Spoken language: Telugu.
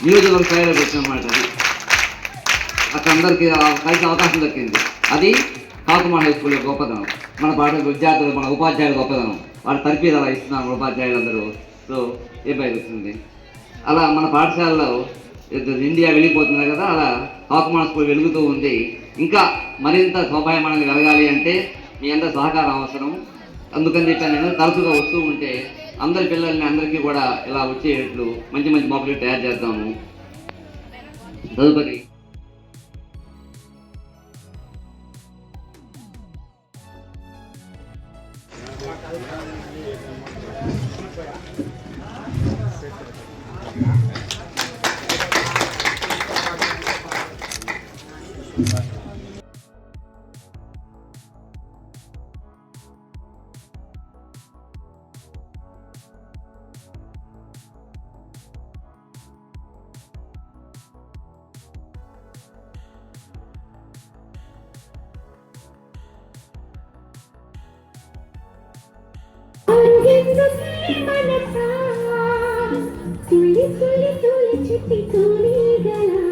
నియోజకవర్గ స్థాయిలోకి వచ్చినమాట. అది అక్కడ అందరికీ కలిసి అవకాశం దక్కింది. అది కాకుమాన హై స్కూల్ యొక్క గొప్పతనం, మన పాఠ విద్యార్థులు, మన ఉపాధ్యాయుల గొప్పతనం. వాళ్ళ తరఫీదు అలా ఇస్తున్నాము ఉపాధ్యాయులందరూ. సో ఏ బయట వస్తుంది. అలా మన పాఠశాలలో ఇండియా వెళ్ళిపోతున్నారు కదా, అలా కాకుమాన స్కూల్ వెలుగుతూ ఉంది. ఇంకా మరింత శోభాయమానంగా వెలగాలి అంటే మీ అందరి సహకారం అవసరం. అందుకని చెప్పాను నేను, తరచుగా వస్తూ ఉంటే అందరి పిల్లల్ని అందరికీ కూడా ఇలా వచ్చేట్లు మంచి మంచి మొక్కలు తయారు చేద్దాము. తదుపరి तुली तुली तुली चिट्टी तुली गला